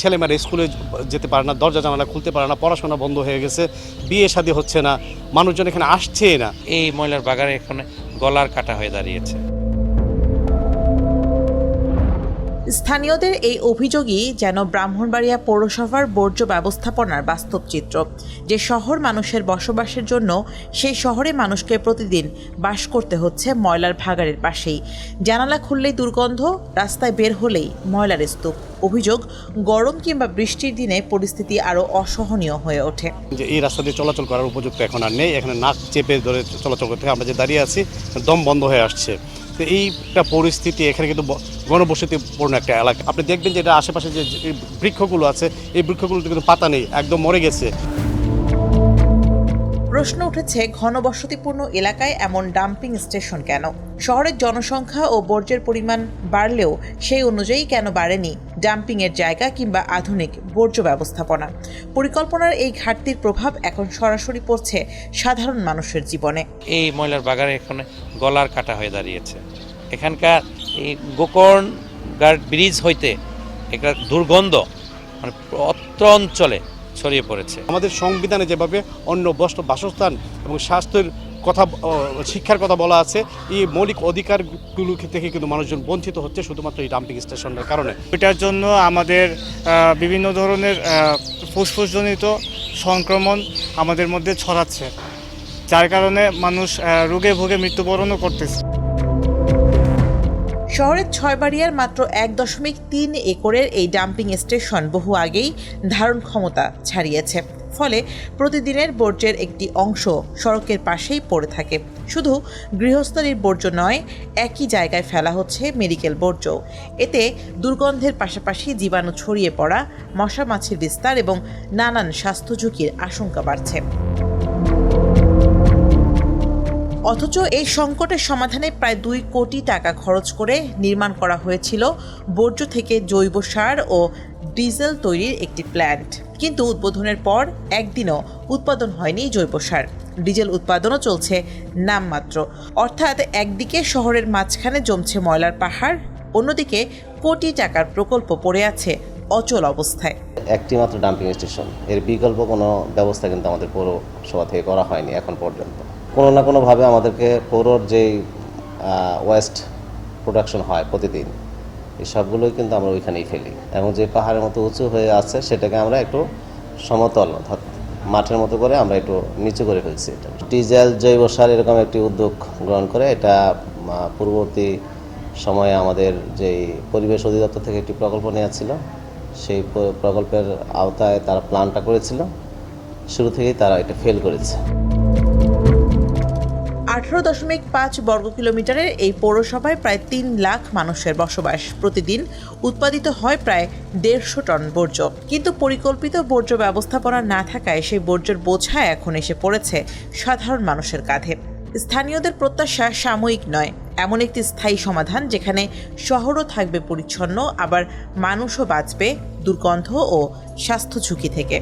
ছেলেমেয়েরা স্কুলে যেতে পারে না, দরজা জানালা খুলতে পারে না, পড়াশোনা বন্ধ হয়ে গেছে, বিয়ে শাদী হচ্ছে না, মানুষজন এখানে আসছেই না। এই ময়লার বাগানে এখানে গলার কাটা হয়ে দাঁড়িয়েছে। স্থানীয়দের এই অভিযোগই যেন ব্রাহ্মণবাড়িয়া পৌরসভার বর্জ্য ব্যবস্থাপনার বাস্তব চিত্র, যে শহর মানুষের বসবাসের জন্য সেই শহরে মানুষকে প্রতিদিন বাস করতে হচ্ছে ময়লার ভাগাড়ের পাশেই। জানালা খুললেই দুর্গন্ধ, রাস্তায় বের হলেই ময়লার স্তূপ। অভিযোগ, গরম কিংবা বৃষ্টির দিনে পরিস্থিতি আরও অসহনীয় হয়ে ওঠে। যে এই রাস্তা দিয়ে চলাচল করার উপযুক্ত এখন আর নেই, এখানে নাক চেপে ধরে চলাচল করতে হয়। আমরা যে দাঁড়িয়ে আছি দম বন্ধ হয়ে আসছে। তো এইটা পরিস্থিতি, এখানে কিন্তু ঘনবসতিপূর্ণ একটা এলাকা। আপনি দেখবেন যে এটা আশেপাশে যে বৃক্ষগুলো আছে, এই বৃক্ষগুলোতে কিন্তু পাতা নেই, একদম মরে গেছে। প্রশ্ন উঠেছে, ঘনবসতিপূর্ণ এলাকায় এমন ডাম্পিং স্টেশন কেন? শহরের জনসংখ্যা ও বর্জ্যের পরিমাণ বাড়লেও সেই অনুযায়ী কেন বাড়েনি ডাম্পিংয়ের জায়গা কিংবা আধুনিক বর্জ্য ব্যবস্থাপনা? পরিকল্পনার এই ঘাটতির প্রভাব এখন সরাসরি পড়ছে সাধারণ মানুষের জীবনে। এই ময়লার বাগানে এখানে গলার কাটা হয়ে দাঁড়িয়েছে। এখানকার এই গোকর্ণ গার্ড ব্রিজ হইতে একটা দুর্গন্ধ মানে অত্র অঞ্চলে ছড়িয়ে পড়েছে। আমাদের সংবিধানে যেভাবে অন্য বাসস্থান এবং স্বাস্থ্যের কথা, শিক্ষার কথা বলা আছে, এই মৌলিক অধিকারগুলো থেকে কিন্তু মানুষজন বঞ্চিত হচ্ছে শুধুমাত্র এই ডাম্পিং স্টেশনের কারণে। এটার জন্য আমাদের বিভিন্ন ধরনের ফুসফুসজনিত সংক্রমণ আমাদের মধ্যে ছড়াচ্ছে, যার কারণে মানুষ রোগে ভোগে মৃত্যুবরণও করতেছে। শহরের ছয়বাড়িয়ার মাত্র 1.3 একরের এই ডাম্পিং স্টেশন বহু আগেই ধারণ ক্ষমতা ছাড়িয়েছে। ফলে প্রতিদিনের বর্জ্যের একটি অংশ সড়কের পাশেই পড়ে থাকে। শুধু গৃহস্থলীর বর্জ্য নয়, একই জায়গায় ফেলা হচ্ছে মেডিকেল বর্জ্য। এতে দুর্গন্ধের পাশাপাশি জীবাণু ছড়িয়ে পড়া, মশা মাছির বিস্তার এবং নানান স্বাস্থ্য ঝুঁকির আশঙ্কা বাড়ছে। অথচ এই সংকটের সমাধানে প্রায় 2 কোটি টাকা খরচ করে নির্মাণ করা হয়েছিল বর্জ্য থেকে জৈব সার ও ডিজেল তৈরির একটি প্ল্যান্ট। কিন্তু উদ্বোধনের পর একদিনও উৎপাদন হয়নি জৈব সার। ডিজেল উৎপাদনও চলছে নামমাত্র। অর্থাৎ একদিকে শহরের মাঝখানে জমছে ময়লার পাহাড়, অন্যদিকে কোটি টাকার প্রকল্প পড়ে আছে অচল অবস্থায়। একটি মাত্র ডাম্পিং স্টেশন, এর বিকল্প কোনো ব্যবস্থা কিন্তু আমাদের পৌরসভা থেকে করা হয়নি এখন পর্যন্ত। কোনো না কোনোভাবে আমাদেরকে পৌরর যেই ওয়েস্ট প্রোডাকশন হয় প্রতিদিন, এই সবগুলোই কিন্তু আমরা ওইখানেই ফেলি, এবং যে পাহাড়ের মতো উঁচু হয়ে আছে সেটাকে আমরা একটু সমতল অর্থাৎ মাঠের মতো করে আমরা একটু নিচু করে ফেলছি। এটা ডিজেল জৈব সার এরকম একটি উদ্যোগ গ্রহণ করে এটা পূর্ববর্তী সময়ে আমাদের যেই পরিবেশ অধিদপ্তর থেকে একটি প্রকল্প নেওয়া ছিল, সেই প্রকল্পের আওতায় তারা প্ল্যানটা করেছিল। শুরু থেকেই তারা এটা ফেল করেছে। 18.5 বর্গ কিলোমিটারের এই পৌরসভায় প্রায় 3 লাখ মানুষের বসবাস। প্রতিদিন উৎপাদিত হয় প্রায় 150 টন বর্জ্য। কিন্তু পরিকল্পিত বর্জ্য ব্যবস্থাপনা না থাকায় সেই বর্জ্যের বোঝা এখন এসে পড়েছে সাধারণ মানুষের কাঁধে। স্থানীয়দের প্রত্যাশা সাময়িক নয়, এমন একটি স্থায়ী সমাধান যেখানে শহরও থাকবে পরিচ্ছন্ন, আবার মানুষও বাঁচবে দুর্গন্ধ ও স্বাস্থ্য ঝুঁকি থেকে।